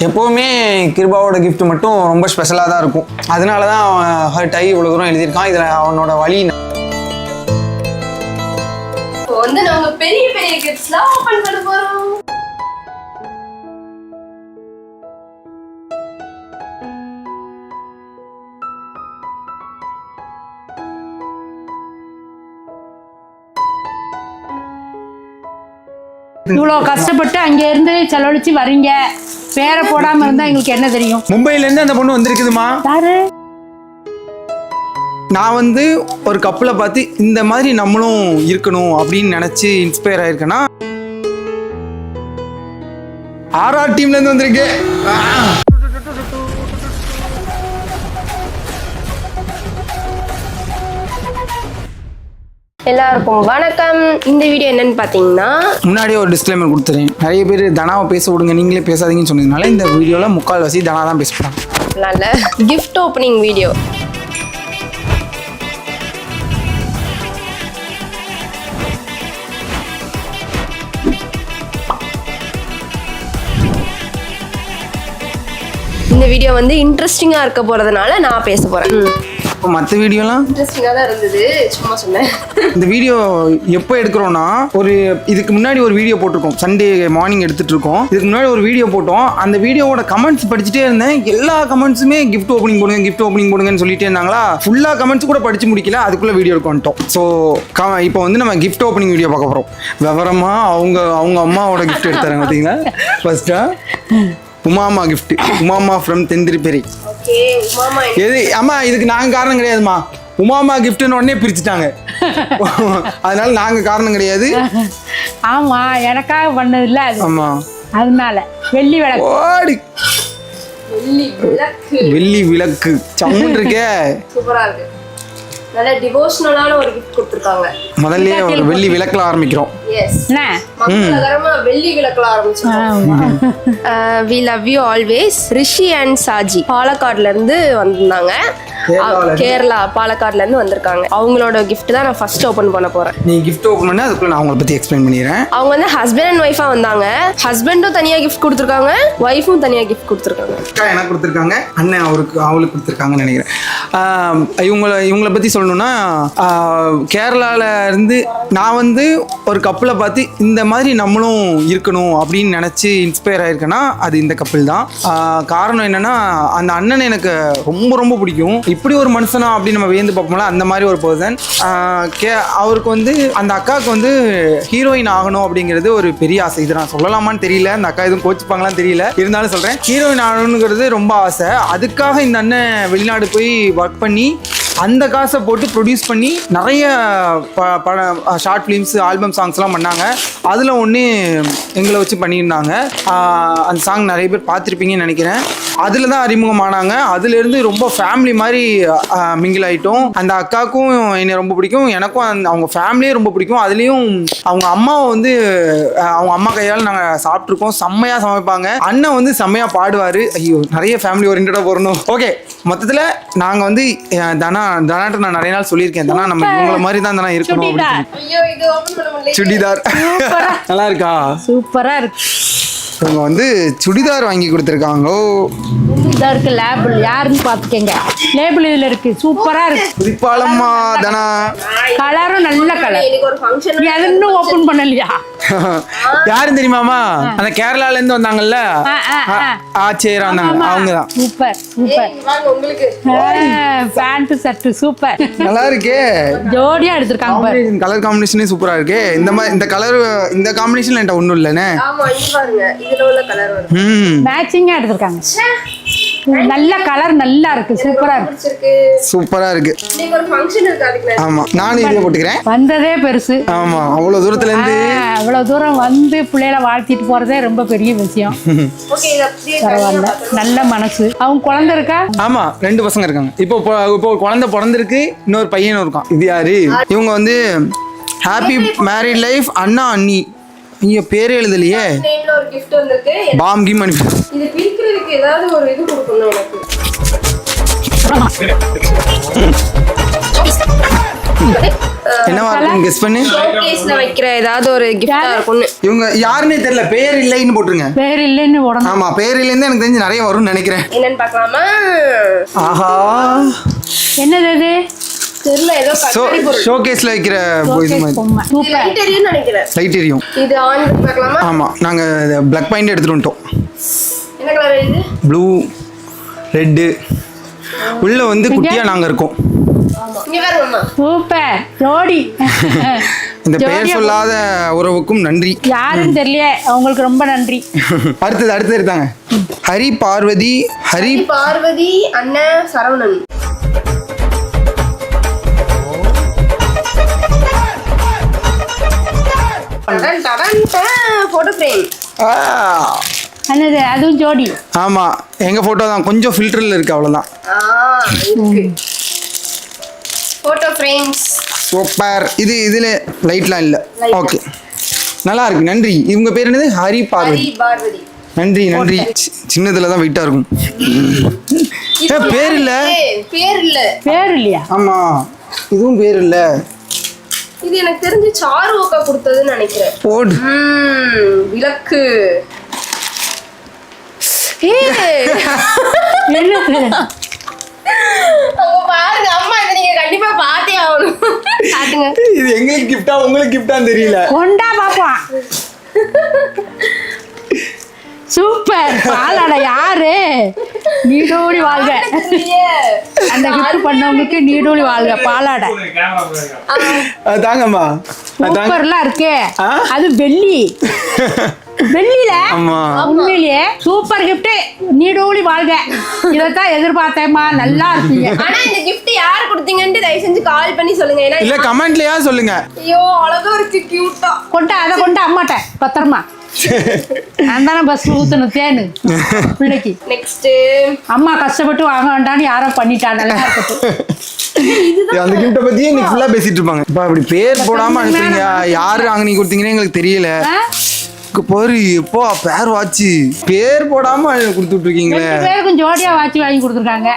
எப்போவுமே கிருபாவோட கிஃப்ட் மட்டும் ரொம்ப ஸ்பெஷலாக தான் இருக்கும். அதனால தான் அவன் ஹர்ட் ஆகி இவ்வளோ தூரம் எழுதியிருக்கான். இதில் அவனோட வழி வந்து நாங்க பெரிய பெரிய கிஃப்ட்ஸ்லாம் ஓபன் பண்ண போறோம். இவ்வளோ கஷ்டப்பட்டு அங்கே இருந்து செலவழிச்சு வரீங்க, பேரை போடாம இருந்தா எங்களுக்கு என்ன தெரியும்? மும்பைல இருந்து அந்த பொண்ணு வந்திருக்குதுமா. யாரு? நான் வந்து ஒரு கப்பலை பார்த்து இந்த மாதிரி நம்மளும் இருக்கணும் அப்படின்னு நினைச்சு இன்ஸ்பயர் ஆயிருக்கேன்னா ஆர்ஆர் டீம்ல இருந்து வந்திருக்கேன். எல்லாருக்கும் வணக்கம். இந்த வீடியோ என்னன்னு பாத்தீங்கன்னா, முன்னாடியே ஒரு டிஸ்க்ளைமர் கொடுத்துறேன். நிறைய பேர் தனாவை பேச விடுங்க, நீங்களே பேசாதீங்கன்னு சொன்னதுனால இந்த வீடியோவில் முக்கால்வாசி தனா தான் பேச போகிறாங்க. நல்ல கிஃப்ட் ஓப்பனிங் வீடியோ. இந்த வீடியோ வந்து இன்ட்ரெஸ்டிங்கா இருக்க போறதுனால நான் பேச போறேன். இப்போ மற்ற வீடியோலாம் இன்ட்ரெஸ்டிங்கா தான் இருந்தது, சும்மா சொன்னேன். இந்த வீடியோ எப்போ எடுக்கிறோன்னா, இதுக்கு முன்னாடி ஒரு வீடியோ போட்டிருக்கோம். சண்டே மார்னிங் எடுத்துட்டு இருக்கோம். இதுக்கு முன்னாடி ஒரு வீடியோ போட்டோம். அந்த வீடியோவோட கமெண்ட்ஸ் படிச்சுட்டே இருந்தேன். எல்லா கமெண்ட்ஸுமே கிஃப்ட் ஓப்பனிங் போடுங்க, கிஃப்ட் ஓப்பனிங் போடுங்கன்னு சொல்லிட்டே இருந்தாங்களா. ஃபுல்லாக கமெண்ட்ஸ் கூட படிச்சு முடிக்கல, அதுக்குள்ள வீடியோ எடுக்க வந்துட்டோம். ஸோ இப்போ வந்து நம்ம கிஃப்ட் ஓப்பனிங் வீடியோ பார்க்க போகிறோம். விவரமா அவங்க அம்மாவோட கிஃப்ட் எடுத்தாங்க பார்த்தீங்களா. ஃபர்ஸ்டா உமாமா கிஃப்ட். உமாமா ஃப்ரம் தெந்திரிப்பேரி. எது அம்மா, இதுக்கு நாங்கள் காரணம் கிடையாதுமா. உமாமா கிஃப்ட்னு உடனே பிரிச்சுட்டாங்க. அதனால நாங்கள் காரணம் கிடையாது. ஆமா, எனக்காக பண்ணது இல்ல அது. ஆமா, அதனால வெள்ளி விளக்கு. ஓடி வெள்ளி விளக்கு சம்மன் இருக்கே, சூப்பரா இருக்கு. நல்ல டிவோஷனலான ஒரு கிஃப்ட் கொடுத்திருக்காங்க. முதல்ல ஒரு வெள்ளி விளக்குல ஆரம்பிக்கிறோம். எஸ், மங்களகரமா வெள்ளி விளக்குல ஆரம்பிச்சோம். we love you always. Rishi and Saji பாலக்காடுல இருந்து வந்திருந்தாங்க. கேரளா பாலக்காடுல இருந்து வந்திருக்காங்க. அவங்களோட கிஃப்ட் தான் நான் ஃபர்ஸ்ட் ஓபன் பண்ண போறேன். நீ கிஃப்ட் ஓபன் பண்ண, அதுக்குள்ள நான் அவங்கள பத்தி எக்ஸ்பிளைன் பண்ணிடுறேன். அவங்க வந்து ஹஸ்பண்ட் அண்ட் ஒய்ஃபா வந்தாங்க. ஹஸ்பண்டும் தனியா கிஃப்ட் கொடுத்துருக்காங்க, ஒய்ஃபும் தனியா கிஃப்ட் கொடுத்துருக்காங்க. அக்கா எனக்கு கொடுத்துருக்காங்க, அண்ணன் அவளுக்கு கொடுத்துருக்காங்கன்னு நினைக்கிறேன். இவங்களை பத்தி சொல்லணும்னா, கேரளால இருந்து நான் வந்து ஒரு கப்பலை பார்த்து இந்த மாதிரி நம்மளும் இருக்கணும் அப்படின்னு நினைச்சு இன்ஸ்பயர் ஆயிருக்கேன்னா அது இந்த கப்பல் தான். காரணம் என்னன்னா, அந்த அண்ணன் எனக்கு ரொம்ப ரொம்ப பிடிக்கும். இப்படி ஒரு மனுஷனா அப்படின்னு நம்ம வியந்து பார்ப்போம்ல, அந்த மாதிரி ஒரு பர்சன். அவருக்கு வந்து அந்த அக்காவுக்கு வந்து ஹீரோயின் ஆகணும் அப்படிங்கிறது ஒரு பெரிய ஆசை. இது நான் சொல்லலாமான்னு தெரியல, அந்த அக்கா எதுவும் கோச்சிப்பாங்களான்னு தெரியல, இருந்தாலும் சொல்றேன். ஹீரோயின் ஆகணுங்கிறது ரொம்ப ஆசை. அதுக்காக இந்த அண்ணன் வெளிநாடு போய் ஒர்க் பண்ணி அந்த காசை போட்டு ப்ரொடியூஸ் பண்ணி நிறைய ஷார்ட் ஃபிலிம்ஸ், ஆல்பம் சாங்ஸ்லாம் பண்ணாங்க. அதில் ஒன்று எங்களை வச்சு பண்ணியிருந்தாங்க. அந்த சாங் நிறைய பேர் பார்த்துருப்பீங்கன்னு நினைக்கிறேன். அதில் தான் அறிமுகமானாங்க. அதுலேருந்து ரொம்ப ஃபேமிலி மாதிரி மிங்கிள் ஆகிட்டோம். அந்த அக்காவுக்கும் என்னை ரொம்ப பிடிக்கும், எனக்கும் அவங்க ஃபேமிலியே ரொம்ப பிடிக்கும். அதுலேயும் அவங்க அம்மாவை வந்து அவங்க அம்மா கையால் நாங்கள் சாப்பிட்ருக்கோம். செம்மையாக சமைப்பாங்க. அண்ணன் வந்து செம்மையாக பாடுவார். ஐயோ, நிறைய ஃபேமிலி ஓரியன்டாக போகிறணும். ஓகே, மொத்தத்தில் நாங்கள் வந்து தனாட்ட நான் நிறைய நாள் சொல்லியிருக்கேன், தனா நம்ம இவங்கள மாதிரி தான் தனா இருக்கணும் அப்படின்னு. சுடிதார் நல்லா இருக்கா? சூப்பரா இருக்கு. இவங்க வந்து சுடிதார் வாங்கி கொடுத்துருக்காங்க. இதா இருக்கு லேபிள், யாருன்னு பாத்துக்கங்க. லேபிள் இதுல இருக்கு, சூப்பரா இருக்கு. குறிப்பாலம்மா தனா, கலரும் நல்ல கலர். அது இன்னும் ஓபன் பண்ணலையா? யாரும் தெரியுமாமா? அந்த கேரளால இருந்து வந்தாங்கல்ல, ஆச்சேரா வந்தாங்க, அவங்கதான். Super super. Pant shirt super, நல்லா இருக்கே. ஜோடியா எடுத்திருக்காங்க. கலர் காம்பினேஷனே சூப்பரா இருக்கு. இந்த கலர், இந்த காம்பினேஷன் என்கிட்ட ஒண்ணும் இல்லைன்னு. மேட்சிங்கா எடுத்திருக்காங்க. நல்ல கலர், நல்லா இருக்கு, சூப்பரா இருக்கு. சூப்பரா இருக்கு. ஆமா, நானும் இதே போட்டுக்கிறேன். வந்ததே பெருசு. ஆமா, அவ்வளவு தூரத்துல இருந்து அவ்வளவு தூரம் வந்து பிள்ளைகளை வாழ்த்திட்டு போறதே ரொம்ப பெரிய விஷயம். பரவாயில்ல, நல்ல மனசு. அவங்க குழந்தை இருக்கா? ஆமா, 2 பசங்க இருக்காங்க. இப்போ குழந்தை பிறந்திருக்கு, இன்னொரு பையனும் இருக்கான். இது யாரு? இவங்க வந்து ஹாப்பி மேரிட் லைஃப் அண்ணா அண்ணி. நீங்க பேரே எழுதலையே. பாம் கிம் அனுப்பி. இது பிரிக்கிறதுக்கு ஏதாவது ஒரு இது கொடுக்கணும் எனக்கு. என்னவா இருக்கும் கெஸ் பண்ணு. ஷோகேஸ்ல வைக்கிற ஏதாவது ஒரு கிஃப்டா இருக்கும்னு. இவங்க யாருன்னே தெரியல, பேர் இல்லைன்னு போட்டுருங்க. பேர் இல்லைன்னு போடணும். ஆமா, பேர் இல்லைன்னு எனக்கு தெரிஞ்சு நிறைய வரும்னு நினைக்கிறேன். என்னன்னு பார்க்கலாமா? ஆஹா, என்னது அது? தெரியல, ஏதோ கண்ணாடி பொருள். ஷோகேஸ்ல வைக்கிற இது மாதிரி பொம்மை. இது சூப்பர். லைட் எரியும்னு நினைக்கிறேன். லைட் எரியும். இது ஆன் பண்ணி பார்க்கலாமா? ஆமா, நாங்க பிளாக் பாயிண்ட் எடுத்துட்டு வந்துட்டோம். என்ன கலர் இது? Blue, red. உள்ள வந்து குட்டியா நாங்க இருக்கோம். ஆமா, இங்க பாருங்க. சூப்பர் ஜோடி. இந்த பெயர் சொல்லாத உறவுக்கும் நன்றி. யாருன்னு தெரியல, அவங்களுக்கு ரொம்ப நன்றி. அடுத்தது எடுத்தாங்க. ஹரி பார்வதி, ஹரி பார்வதி அண்ணன் சரவணன். Photo frame. என்னது? அதுவும் ஜோடி. ஆமா, எங்க போட்டோ தான் கொஞ்சம் ஃபில்டர்ல இருக்கு, அவ்வளவுதான். இருக்கு போட்டோ ஃப்ரேம்ஸ். சூப்பர். இதுல லைட்லாம் இல்ல. ஓகே, நல்லா இருக்கு. நன்றி. இவங்க பேர் என்னது? ஹரி பார்வதி. பார்வதி. நன்றி. சின்னதுல தான் வெயிட்டா இருக்கும். பேர் இல்ல. பேர் இல்லையா? ஆமா, இதுவும் பேர் இல்ல. இது எனக்கு தெரிஞ்சு சாரு அக்கா கொடுத்ததுன்னு நினைக்கிறேன். போடு. விளக்கு. என்னது? பாருங்க அம்மா, இதை நீங்க கண்டிப்பா பார்த்தே ஆகணும். காட்டுங்க. இது எங்களுக்கு கிஃப்டா உங்களுக்கு கிஃப்டான்னு தெரியல. கொண்டா பாப்பா. சூப்பர். பாலாடை. யாரு? நீடோடி வாழ்க. அந்த கிஃப்ட் பண்ணவங்களுக்கு நீடோடி வாழ்க. பாலாடை தாங்கம்மா. சூப்பர்லாம் இருக்கே. அது வெள்ளி. வெள்ளியில உண்மையிலேயே சூப்பர் கிஃப்ட். நீடோடி வாழ்க. இதைத்தான் எதிர்பார்த்தேம்மா. நல்லா இருக்கீங்க. ஆனா இந்த கிஃப்ட் யாரு கொடுத்தீங்கன்னு தயவு செஞ்சு கால் பண்ணி சொல்லுங்க. ஏன்னா இல்ல கமெண்ட்லயா சொல்லுங்க. ஐயோ அழகா இருக்கு, கியூட்டா. கொண்டா, அதை கொண்டா அம்மாட்ட பத்திரமா. நான் தானே பஸ் ஊத்துன தேனு பிள்ளைக்கு. நெக்ஸ்ட் அம்மா கஷ்டப்பட்டு வாங்க வேண்டான்னு யாரோ பண்ணிட்டா. நல்லா இருக்கட்டும். அந்த கிஃப்ட பத்தியே நீ ஃபுல்லா பேசிட்டு இருப்பாங்க. இப்ப அப்படி பேர் போடாம அனுப்புறீங்க. யாரு அங்க நீ கொடுத்தீங்கன்னு எங்களுக்கு தெரியல. பாரு, இப்போ பேர் வாட்சி பேர் போடாம கொடுத்து விட்டுருக்கீங்களே. பேருக்கும் ஜோடியா வாட்சி வாங்கி கொடுத்துருக்காங்க.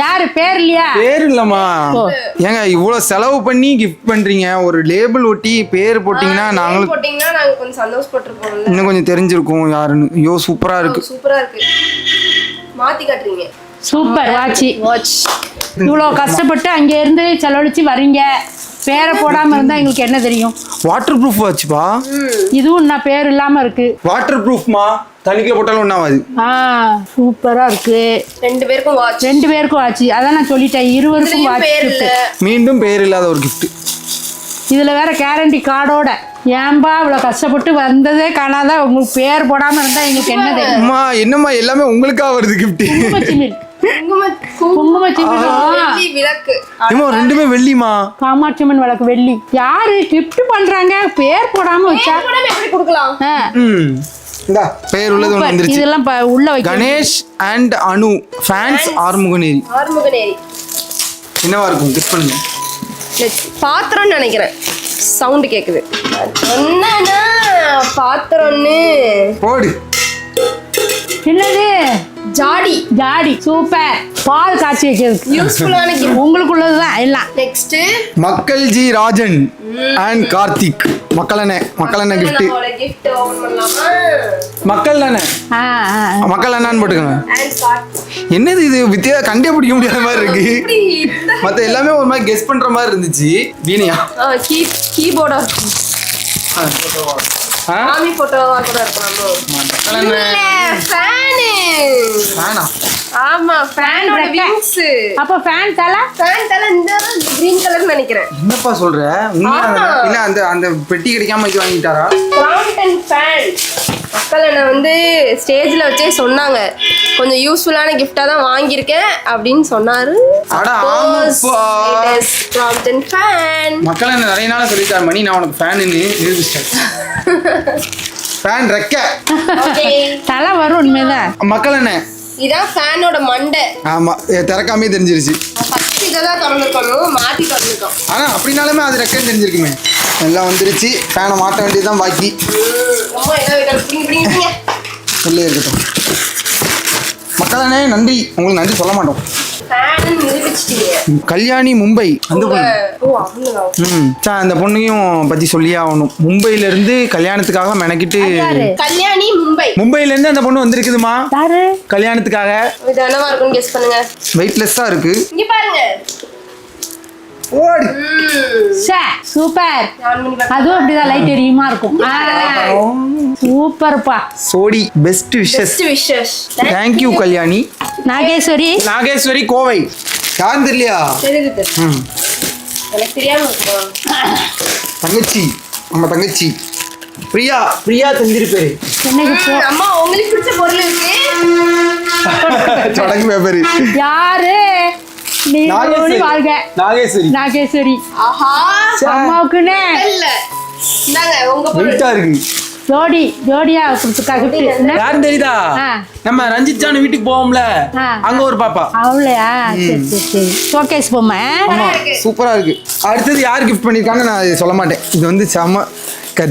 யாரு? பேர் இல்லையா? பேர் இல்லம்மா. ஏங்க இவ்வளவு செலவு பண்ணி கிஃப்ட் பண்றீங்க, ஒரு லேபிள் ஒட்டி பேர் போட்டீங்கன்னா நாங்களும் போட்டீங்கன்னா நாங்க கொஞ்சம் சந்தோஷப்பட்டிருப்போம். இன்னும் கொஞ்சம் தெரிஞ்சிருக்கும் யாருன்னு. ஐயோ சூப்பரா இருக்கு. சூப்பரா இருக்கு. மாத்தி காட்டுறீங்க. Super watch. வாட்ச். இவ்வளோ கஷ்டப்பட்டு அங்கே இருந்து செலவழிச்சு வரீங்க. பேரை போடாம இருந்தா எங்களுக்கு என்ன தெரியும்? வாட்டர் ப்ரூஃப் வாட்ச்பா. இதுவும் நான் பேர் இல்லாம இருக்கு. வாட்டர் ப்ரூஃப்மா, தண்ணிக்குள்ள போட்டாலும் ஒன்றாவது. சூப்பரா இருக்கு. ரெண்டு பேருக்கும் வாட்ச். ரெண்டு பேருக்கும் வாட்ச். அதான் நான் சொல்லிட்டேன், இருவருக்கும் வாட்ச். மீண்டும் பேர் இல்லாத ஒரு கிஃப்ட். இதுல வேற கேரண்டி கார்டோட. ஏன்பா இவ்வளவு கஷ்டப்பட்டு வந்ததே காணாத, உங்களுக்கு பேர் போடாம இருந்தா எங்களுக்கு என்ன தெரியும்? அம்மா என்னம்மா எல்லாமே உங்களுக்கா வருது கிஃப்ட். விளக்கு. ரெண்டுமே வெள்ளிமா. காமாட்சி அம்மன் விளக்கு வெள்ளி. யாரு கிஃப்ட் பண்றாங்க? பேர் போடாம வச்சா எப்படி கொடுக்கலாம்? பேர் உள்ளது ஒன்று வந்துருச்சு. இதெல்லாம் உள்ள வைக்க. Ganesh and Anu fans Arumuganeri. என்னவா இருக்கும் கிஃப்ட் பண்ணுங்க. பாத்திரம்னு நினைக்கிறேன். சவுண்ட் கேக்குது. என்னன்னா பாத்திரம்னு போடு. என்னது? ஜாடி. ஜாடி. சூப்பர். பால் காய்ச்சி வைக்கிறதுக்கு யூஸ்ஃபுல்லான கிஃப்ட். உங்களுக்குள்ளதுதான் எல்லாம். நெக்ஸ்ட் மக்கள் ஜி ராஜன் அண்ட் கார்த்திக். மக்களண்ணே கிஃப்ட். கிஃப்ட் ஓபன் பண்ணலாமா? மக்கள் தானே. மக்கள் அண்ணான்னு போட்டுக்கோங்க. என்னது இது வித்தியா கண்டே பிடிக்க முடியாத மாதிரி இருக்கு. மத்த எல்லாமே ஒரு மாதிரி கெஸ் பண்ற மாதிரி இருந்துச்சு. வீணியா கீபோர்டா சாமி போட்டோவா கூட இருக்கலாம். ஆமா, ஃபேனோட விங்ஸ். அப்ப ஃபேன் தலை இந்த கிரீன் கலர் நினைக்கிறேன். என்னப்பா சொல்ற? இல்ல அந்த அந்த பெட்டி கிடைக்காம இது வாங்கிட்டாரா? Crompton fan. மக்கள் என்ன வந்து ஸ்டேஜ்ல வச்சே சொன்னாங்க, கொஞ்சம் யூஸ்ஃபுல்லான கிஃப்டா தான் வாங்கியிருக்கேன் அப்படின்னு சொன்னாரு. Crompton fan. மக்கள் என்ன நிறைய நாள் சொல்லிட்டாரு, மணி நான் உனக்கு ஃபேன் நிரூபிச்சிட்டேன். ஃபேன் ரெக்க. தலை வரும் உண்மைதான். மக்கள் என்ன இதான் ஃபேனோட மண்டை. ஆமா, திறக்காமே தெரிஞ்சிருச்சு. ஃபர்ஸ்ட் இதெல்லாம் திறந்துக்கணும், மாத்தி திறந்துக்கணும். ஆனா அப்படினாலுமே அது ரெக்கன்னு தெரிஞ்சிருக்குமே. எல்லாம் வந்துருச்சு. ஃபேனை மாட்ட வேண்டியதுதான் பாக்கி. உள்ளே இருக்கட்டும். மக்களே நன்றி. உங்களுக்கு நன்றி சொல்ல மாட்டோம். ஃபேன் நிரூபிச்சிட்டீங்க. கல்யாணி மும்பை அந்த பொண்ணு. ஓ அவங்களா? அந்த பொண்ணையும் பத்தி சொல்லியே ஆகணும். மும்பைல இருந்து கல்யாணத்துக்காக மெனக்கிட்டு யாரு? கல்யாணி மும்பை. மும்பைல இருந்து அந்த பொண்ணு வந்திருக்குதுமா யாரு? கல்யாணத்துக்காக. இது என்னவா இருக்கும்னு கெஸ் பண்ணுங்க. வெயிட்லெஸ்ஸா இருக்கு. இங்க பாருங்க. ஓடி சூப்பர். அதுவும் அப்படிதான் லைட் எரியுமா இருக்கும். சூப்பர்ப்பா. சோடி best wishes. Best wishes. Thank you Kalyani. Nageswari. Nageswari Kovai. யாரும் தெரியலையா? தெரியுது. எனக்கு தெரியாம இருக்கும். தங்கச்சி நம்ம தங்கச்சி பிரியா. பிரியா தந்திருப்பேரு. அம்மா உங்களுக்கு பிடிச்ச பொருள் இருக்கு. தொடங்கு பேப்பரு. யாரு? நாகேஸ்வரி. நாகேஸ்வரி. ஆஹா அம்மாவுக்குன்னு இல்ல. இந்தாங்க உங்க பொருள். வெயிட்டா இருக்கு. ஜோடியா கொடுத்துருக்காங்க. யாரும் தெரியுதா? நம்ம ரஞ்சித் ஜான் வீட்டுக்கு போவோம்ல, அங்க ஒரு பாப்பா. அவளையா? சரி சரி சரி. ஷோகேஸ் பொம்மை. சூப்பரா இருக்கு. அடுத்தது யார் கிஃப்ட் பண்ணிருக்காங்க நான் சொல்ல மாட்டேன். இது வந்து செம்ம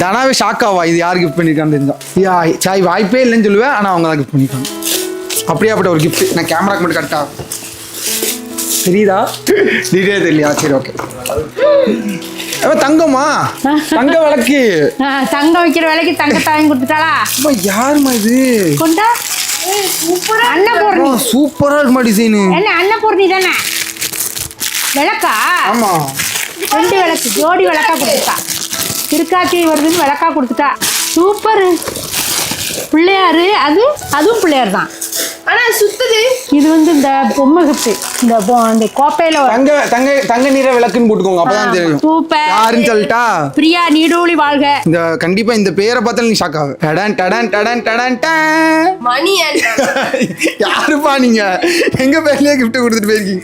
தனாவே ஷாக் ஆவா. இது யார் கிஃப்ட் பண்ணிருக்கான்னு தெரிஞ்சா சாய் வாய்ப்பே இல்லைன்னு சொல்லுவேன். ஆனா அவங்க தான் கிஃப்ட் பண்ணிருக்காங்க. அப்படியாப்பட்ட ஒரு கிஃப்ட். நான் கேமராக்கு மட்டும் கரெக்டா தெரியுதா? டீட்டெயில் தெரியலையா? சரி ஓகே. தங்கம்மா தங்க விளக்கு. தங்கம் வைக்கிற விலைக்கு தங்கத்தை வாங்கி கொடுத்துட்டாளா? யாருமா இது? கொண்டா. அன்னபூர்ணி. சூப்பரா இருக்குமா டிசைனு? என்ன அன்னபூர்ணி தானே விளக்கா? ஆமா. 2 விளக்கு ஜோடி விளக்கா கொடுத்துட்டா. திருக்காட்சி வருதுன்னு விளக்கா கொடுத்துட்டா. சூப்பர். பிள்ளையாரு. அதுவும் பிள்ளையார் தான். ஆனா சுத்துது. இது வந்து இந்த பொம்மை கிஃப்ட். இந்த கோப்பையில தங்க தங்க தங்க நிற விளக்குன்னு போட்டுக்கோங்க. அப்பதான் தெரியும். சூப்பர். யாருன்னு சொல்லிட்டா? பிரியா நீடூழி வாழ்க. இந்த கண்டிப்பா இந்த பேரை பார்த்தாலும் நீ ஷாக் ஆகு. டடன் டடன் டடன் டடன் டன். மணி அண்ட் யாருப்பா நீங்க? எங்க பேர்லயே கிஃப்ட் கொடுத்துட்டு போயிருக்கீங்க.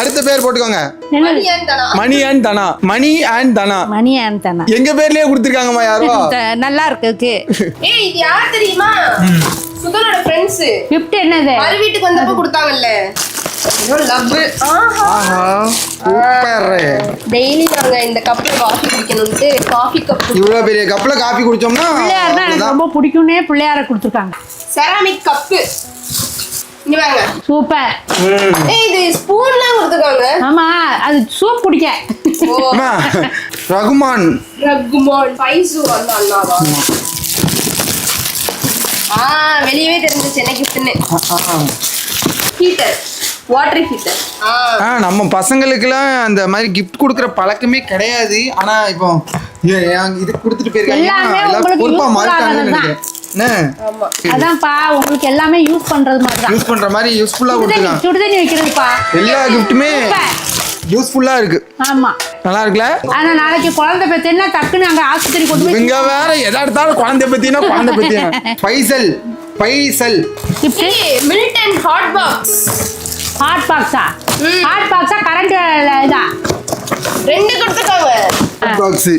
அடுத்த பேர் போட்டுக்கோங்க. Mani and Dhana. Mani and Dhana. Mani and Dhana. Mani and Dhana. எங்க பேர்லயே கொடுத்துருக்காங்கம்மா. யாரோ நல்லா இருக்கு. ஏய் இது யார் தெரியுமா? சுதனோட ஃப்ரெண்ட்ஸ். கிஃப்ட் என்னது? மறு வீட்டுக்கு வந்தப்ப கொடுத்தாங்கல்ல. ஏதோ லவ். ஆஹா சூப்பர். டெய்லி நாங்க இந்த கப்ல காஃபி குடிக்கணும்னு காஃபி கப். இவ்வளவு பெரிய கப்ல காபி குடிச்சோம்னா பிள்ளையார் தான் எனக்கு ரொம்ப பிடிக்கும்னே பிள்ளையார கொடுத்துருக்காங்க. Ceramic cup. இங்க வாங்க. சூப்பர். ஏய் இது ஸ்பூன்லாம் கொடுத்துருக்காங்க. ஆமா அது சூப் குடிக்க. அம்மா ரகுமான். ரகுமான் பைசு அந்த அண்ணாவா? வெளியவே தெரிஞ்சிச்சு என்ன கிஃப்ட்னு. ஹீட்டர். Water heater. நம்ம பசங்களுக்குலாம் அந்த மாதிரி கிஃப்ட் கொடுக்குற பழக்கமே கிடையாது. ஆனா இப்போ இது கொடுத்துட்டு போயிருக்காங்க. பொறுப்பா மாறிட்டாங்கன்னு நினைக்கிறேன். அதான்ப்பா உங்களுக்கு எல்லாமே யூஸ் பண்றது மாதிரி தான். யூஸ் பண்ற மாதிரி யூஸ்ஃபுல்லா கொடுத்துருக்காங்க. சுடுதண்ணி வைக்கிறதுப்பா. எல்லா கிஃப்ட்டுமே யூஸ்ஃபுல்லா இருக்கு. ஆமா நல்லா இருக்குல்ல? ஆனா நாளைக்கு குழந்தை பத்தினா டக்குன்னு அங்க ஆஸ்பத்திரி கொண்டு போய் இங்க வேற எதா எடுத்தாலும் குழந்தை பத்தினா குழந்தை பத்தினா. Faisal Faisal. Milton hot box. Hot பாக்ஸா? ஹாட் பாக்ஸா கரண்ட் இதா? 2 கொடுத்துருக்காங்க. Hot box.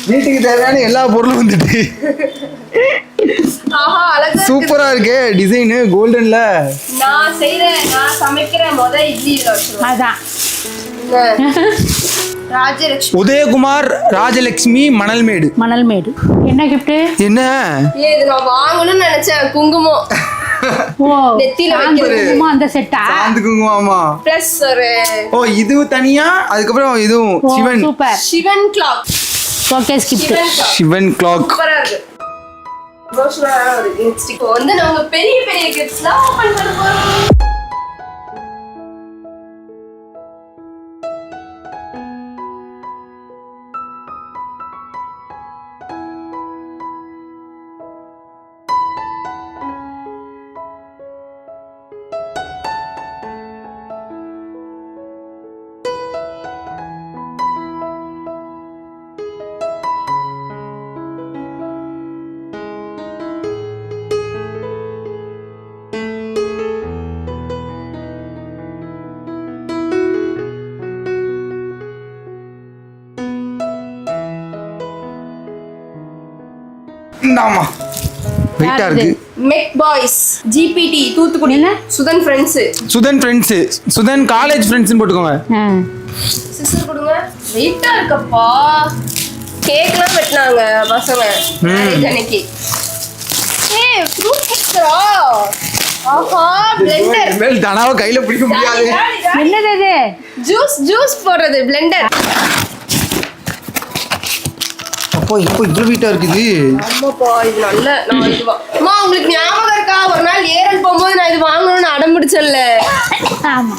வீட்டுக்கு தேவையான எல்லா பொருளும் வந்துட்டு. ஆஹா அழகா சூப்பரா இருக்கு டிசைன் கோல்டன்ல. நான் சமைக்கிற இட்லி இதுல வச்சிருக்கேன். அதான் ராஜலட்சுமி. உதயகுமார் ராஜலட்சுமி மணல்மேடு. மணல்மேடு. என்ன கிஃப்ட்? என்ன? இது நான் வாங்கணும்னு நினைச்சேன். குங்குமம். ஓ நெத்தியில வைக்கிற குங்குமம் அந்த செட்டா? சாந்து குங்குமம். ஆமா. பிளஸ் ஒரு இது தனியா. அதுக்கப்புறம் இதுவும் Sivan. Super. Sivan clock. Showcase gift. Sivan clock. சூப்பரா இருக்கு. ரோஷனா இருக்கு. நெக்ஸ்ட் இப்போ வந்து நாங்க பெரிய பெரிய கிஃப்ட்ஸ்லாம் ஓபன் பண்ண போறோம். இந்தாமா வெயிட்டா இருக்கு. Mech boys GPT Thoothukudi. Sudhan friends. Sudhan friends. Sudhan college ஃப்ரெண்ட்ஸ்னு போட்டுக்கோங்க. சிஸ்டர் கொடுங்க. வெயிட்டா இருக்கப்பா. கேக்லாம் வெட்டினாங்க பசங்க மேரேஜ் அன்னைக்கு. ஏய் ஃப்ரூட் மிக்சரா? ஆஹா பிளெண்டர். தனாவை கையில பிடிக்க முடியாது. என்னது இது? ஜூஸ் போடுறது பிளெண்டர். அப்போ இப்போ இவ்வளவு வீட்டா இருக்குது. ஆமாப்பா, இது நல்ல. நான் இது அம்மா, உங்களுக்கு ஞாபகம் இருக்கா ஒரு நாள் ஏரல் போகும்போது நான் இது வாங்கணும்னு அடம் பிடிச்சல? ஆமா.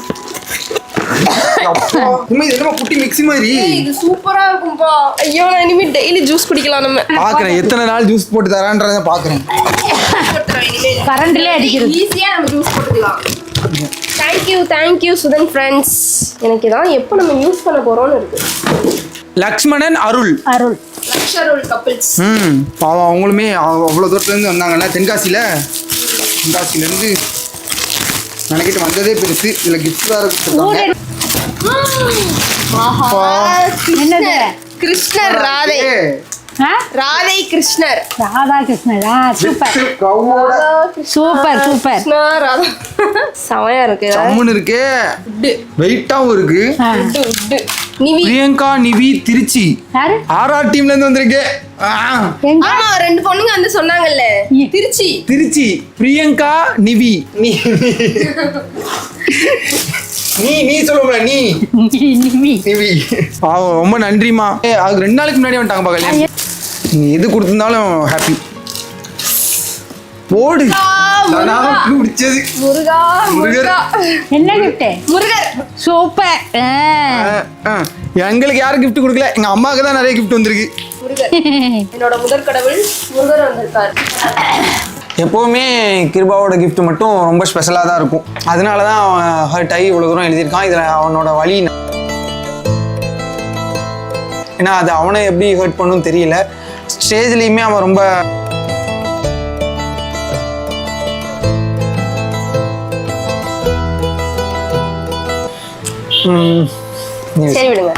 இனிமே இது என்னமா குட்டி மிக்ஸி மாதிரி. இது சூப்பரா இருக்கும்பா. ஐயோ, நான் இனிமே டெய்லி ஜூஸ் குடிக்கலாம். நம்ம பாக்குறேன் எத்தனை நாள் ஜூஸ் போட்டு தரான்றத பாக்குறேன். கரண்ட்லயே அடிக்கிறது. ஈஸியா நம்ம ஜூஸ் போட்டுக்கலாம். Thank you Sudhan friends. எனக்கு இதான் எப்போ நம்ம யூஸ் பண்ண போறோம்னு இருக்கு. லக்ஷ்மணன் அருள் லக்ஷருள் கப்பிள்ஸ். பாவம் அவங்களுமே அவ்வளோ தூரத்துலேருந்து வந்தாங்கல்ல. தென்காசிலேருந்து நினைக்கிட்டு வந்ததே பெருசு. இதில் கிஃப்ட் வேறு கொடுத்துருக்காங்க. என்னது? கிருஷ்ணர் ராதை. ராதை கிருஷ்ணர். ராதா கிருஷ்ணரா? Super super super. Krishna Radha. செமையா இருக்கு. சம்முன்னு இருக்கு. வெயிட்டாவும் இருக்கு. நிவி. பிரியங்கா நிவி திருச்சி. யாரு? ஆர்ஆர் டீம்ல இருந்து வந்திருக்கு. எங்க? ஆமா, 2 பொண்ணுங்க வந்து சொன்னாங்கல்ல. திருச்சி. பிரியங்கா நிவி. நீ சொல்லுங்க. நிவி. பாவம், ரொம்ப நன்றிமா. அது 2 நாளைக்கு முன்னாடி வந்துட்டாங்க பாக்கல. நீ எது கொடுத்திருந்தாலும் ஹாப்பி. போடு. பிடிச்சது முருகர். என்ன கிஃப்ட்? முருகர். சூப்பர். எங்களுக்கு யாரும் கிஃப்ட் கொடுக்கல. எங்க அம்மாவுக்கு தான் நிறைய கிஃப்ட் வந்திருக்கு. முருகர் என்னோட முதற் கடவுள். முருகர் வந்திருக்காரு. எப்போவுமே கிருபாவோட கிஃப்ட் மட்டும் ரொம்ப ஸ்பெஷலாக தான் இருக்கும். அதனால தான் அவன் ஹர்ட் ஆகி இவ்வளோ தூரம் எழுதியிருக்கான். இதில் அவனோட வழி, ஏன்னா அது அவனை எப்படி ஹர்ட் பண்ணுன்னு தெரியல. ஸ்டேஜ்லேயுமே அவன் ரொம்ப சரி விடுங்க.